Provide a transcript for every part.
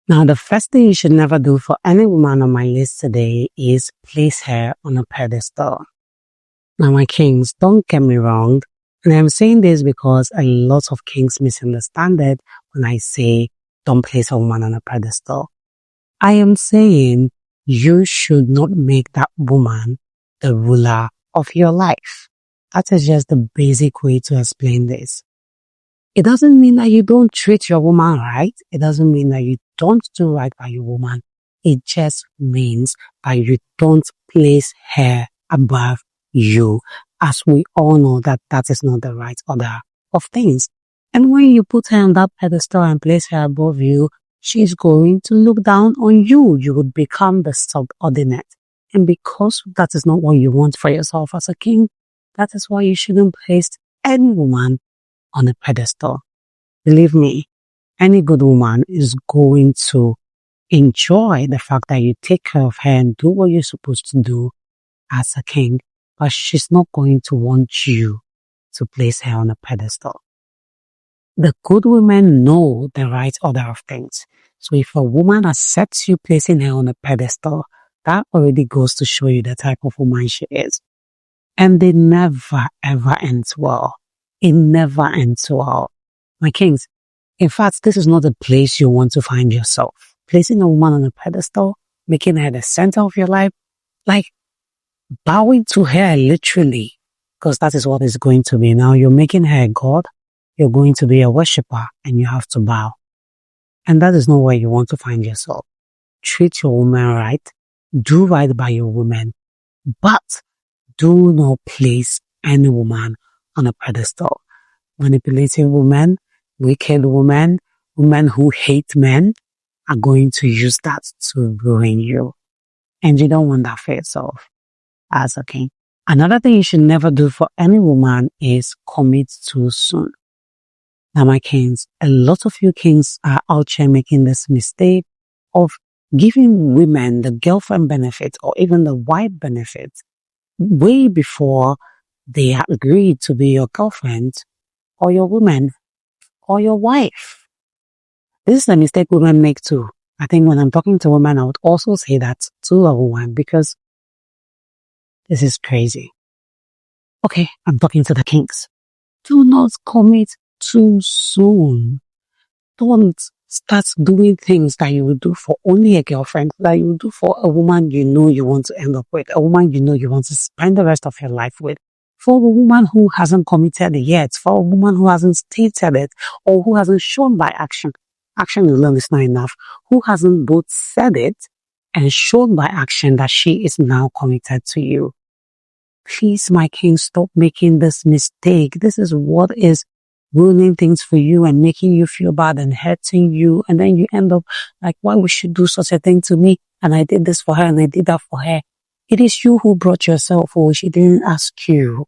Now, the first thing you should never do for any woman on my list today is place her on a pedestal. Now, my kings, don't get me wrong. And I'm saying this because a lot of kings misunderstand it when I say don't place a woman on a pedestal. I am saying you should not make that woman the ruler of your life. That is just the basic way to explain this. It doesn't mean that you don't treat your woman right. It doesn't mean that you don't do right by your woman. It just means that you don't place her above you, as we all know that that is not the right order of things. And when you put her on that pedestal and place her above you, she's going to look down on you. You would become the subordinate. And because that is not what you want for yourself as a king, that is why you shouldn't place any woman on a pedestal. Believe me, any good woman is going to enjoy the fact that you take care of her and do what you're supposed to do as a king, but she's not going to want you to place her on a pedestal. The good women know the right order of things. So if a woman accepts you placing her on a pedestal, that already goes to show you the type of woman she is. And they never ever end well. It never ends well. My kings, in fact, this is not a place you want to find yourself. Placing a woman on a pedestal, making her the center of your life, like bowing to her literally, because that is what it's going to be. Now you're making her a god, you're going to be a worshiper, and you have to bow. And that is not where you want to find yourself. Treat your woman right, do right by your woman, but do not place any woman on a pedestal. Manipulating women, wicked women, women who hate men are going to use that to ruin you. And you don't want that for yourself as a king. Another thing you should never do for any woman is commit too soon. Now, my kings, a lot of you kings are out here making this mistake of giving women the girlfriend benefit or even the wife benefit way before they agreed to be your girlfriend or your woman or your wife. This is a mistake women make too. I think when I'm talking to women, I would also say that to a woman because this is crazy. Okay, I'm talking to the kings. Do not commit too soon. Don't start doing things that you would do for only a girlfriend, that you would do for a woman you know you want to end up with, a woman you know you want to spend the rest of your life with, for a woman who hasn't committed it yet, for a woman who hasn't stated it, or who hasn't shown by action. Action alone is not enough. Who hasn't both said it and shown by action that she is now committed to you. Please, my king, stop making this mistake. This is what is ruining things for you and making you feel bad and hurting you. And then you end up like, why would she do such a thing to me? And I did this for her and I did that for her. It is you who brought yourself, or she didn't ask you.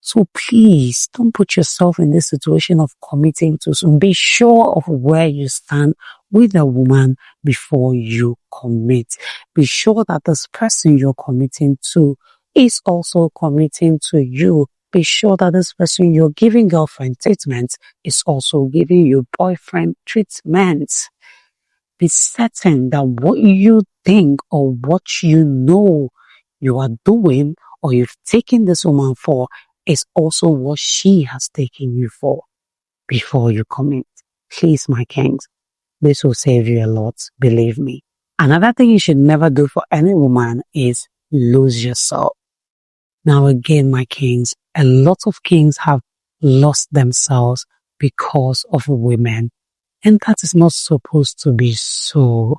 So please don't put yourself in this situation of committing to soon. Be sure of where you stand with a woman before you commit. Be sure that this person you're committing to is also committing to you. Be sure that this person you're giving girlfriend treatment is also giving you boyfriend treatment. Be certain that what you think or what you know you are doing or you've taken this woman for is also what she has taken you for before you commit. Please, my kings, this will save you a lot, believe me. Another thing you should never do for any woman is lose yourself. Now again, my kings, a lot of kings have lost themselves because of women, and that is not supposed to be so.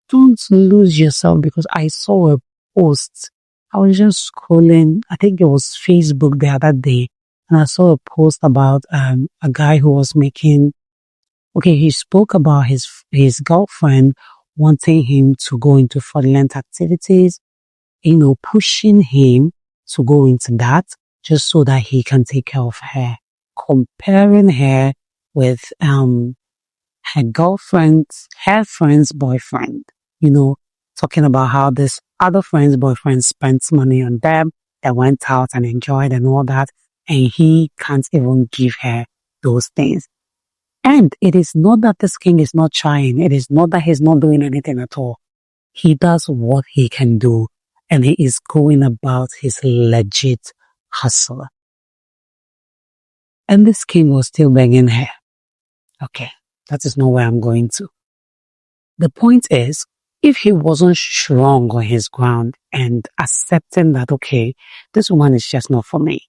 Don't lose yourself, because I saw a post. I was just scrolling, I think it was Facebook the other day, and I saw a post about a guy who was he spoke about his girlfriend wanting him to go into fraudulent activities, pushing him to go into that just so that he can take care of her, comparing her with her girlfriend's, her friend's boyfriend, talking about how this other friend's boyfriend spent money on them, they went out and enjoyed and all that, and he can't even give her those things. And it is not that this king is not trying. It is not that he's not doing anything at all. He does what he can do, and he is going about his legit hustle. And this king was still begging her. Okay, that is not where I'm going to. The point is, if he wasn't strong on his ground and accepting that, okay, this woman is just not for me,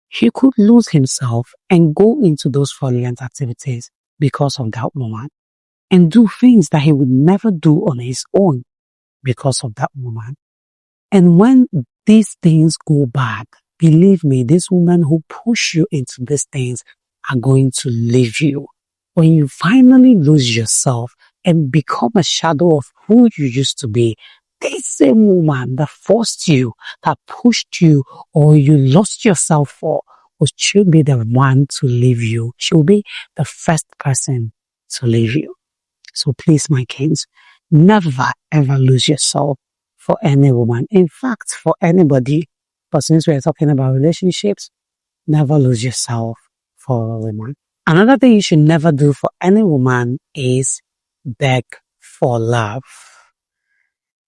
he could lose himself and go into those fraudulent activities because of that woman and do things that he would never do on his own because of that woman. And when these things go bad, believe me, these women who push you into these things are going to leave you. When you finally lose yourself and become a shadow of who you used to be, this same woman that forced you, that pushed you, or you lost yourself for, she'll be the one to leave you. She'll be the first person to leave you. So please, my kings, never ever lose yourself for any woman. In fact, for anybody. But since we're talking about relationships, never lose yourself for a woman. Another thing you should never do for any woman is beg for love.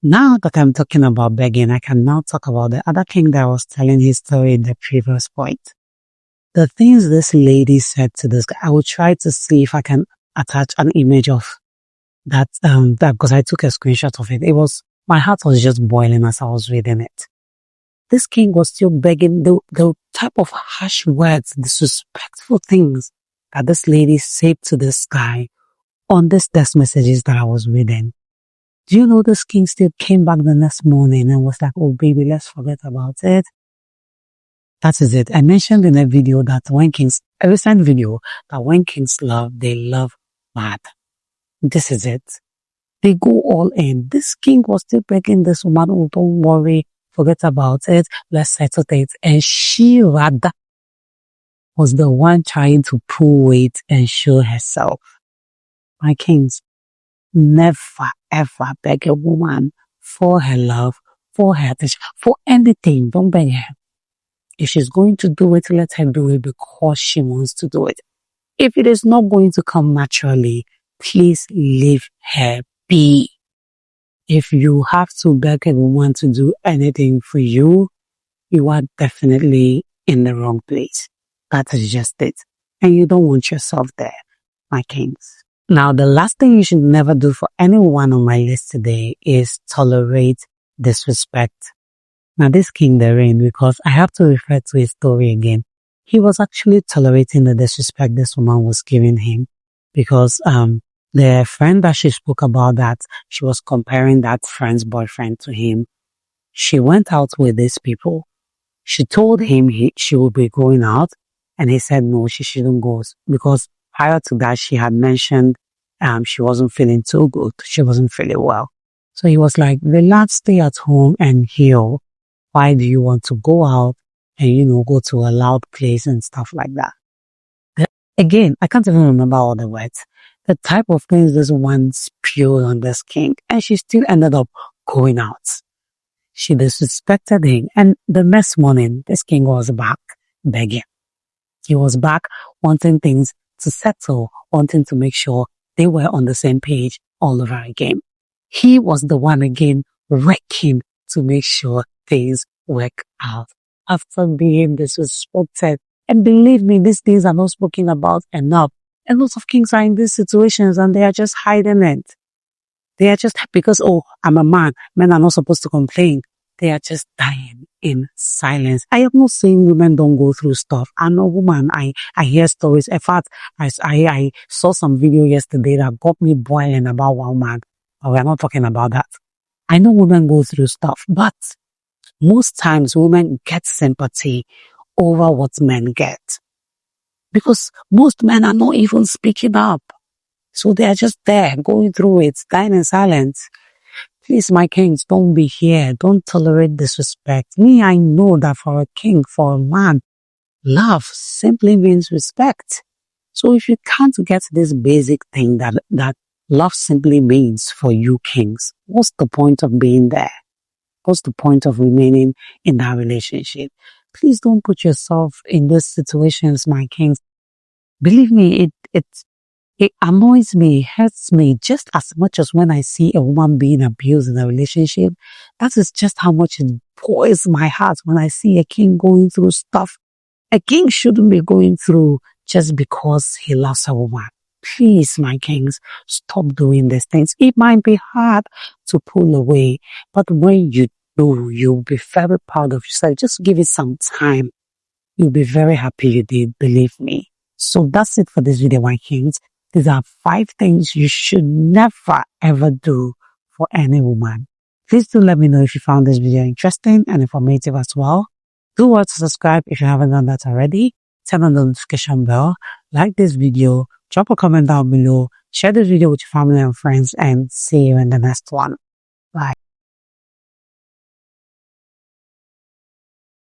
Now that I'm talking about begging, I can now talk about the other king that I was telling his story in the previous point. The things this lady said to this guy, I will try to see if I can attach an image of that because I took a screenshot of it. My heart was just boiling as I was reading it. This king was still begging the type of harsh words, disrespectful things that this lady said to this guy on these text messages that I was reading. Do you know this king still came back the next morning and was like, oh baby, let's forget about it. That is it. I mentioned in a video that a recent video, that when kings love, they love bad. This is it. They go all in. This king was still begging this woman, oh, don't worry, forget about it, let's settle it. And she rather was the one trying to pull weight and show herself. My kings, never ever beg a woman for her love, for her attention, for anything. Don't beg her. If she's going to do it, let her do it because she wants to do it. If it is not going to come naturally, please leave her be. If you have to beg a woman to do anything for you, you are definitely in the wrong place. That is just it. And you don't want yourself there, my kings. Now, the last thing you should never do for anyone on my list today is tolerate disrespect. Now, this king therein, because I have to refer to his story again, he was actually tolerating the disrespect this woman was giving him because the friend that she spoke about, that she was comparing that friend's boyfriend to him, she went out with these people. She told him she would be going out, and he said no, she shouldn't go because prior to that she had mentioned she wasn't feeling too good. She wasn't feeling well. So he was like, relax, stay at home and heal. Why do you want to go out and, go to a loud place and stuff like that? Again, I can't even remember all the words. The type of things this one spewed on this king, and she still ended up going out. She disrespected him, and the next morning, this king was back begging. He was back wanting things to settle, wanting to make sure they were on the same page all over again. He was the one again working to make sure things work out after being disrespected. And believe me, these things are not spoken about enough. And lots of kings are in these situations and they are just hiding it. They are just, because, oh, I'm a man, men are not supposed to complain. They are just dying in silence. I am not saying women don't go through stuff. I'm a woman. I hear stories. In fact, I saw some video yesterday that got me boiling about one man. But we're not talking about that. I know women go through stuff, but most times women get sympathy over what men get. Because most men are not even speaking up. So they are just there, going through it, dying in silence. Please, my kings, don't be here. Don't tolerate disrespect. Me, I know that for a king, for a man, love simply means respect. So if you can't get this basic thing that love simply means for you kings, what's the point of being there? What's the point of remaining in that relationship? Please don't put yourself in these situations, my kings. Believe me, It annoys me, it hurts me just as much as when I see a woman being abused in a relationship. That is just how much it boils my heart when I see a king going through stuff a king shouldn't be going through just because he loves a woman. Please, my kings, stop doing these things. It might be hard to pull away, but when you do, you'll be very proud of yourself. Just give it some time. You'll be very happy you did, believe me. So that's it for this video, my kings. These are 5 things you should never ever do for any woman. Please do let me know if you found this video interesting and informative as well. Do want to subscribe if you haven't done that already. Turn on the notification bell, like this video, drop a comment down below, share this video with your family and friends, and see you in the next one. Bye.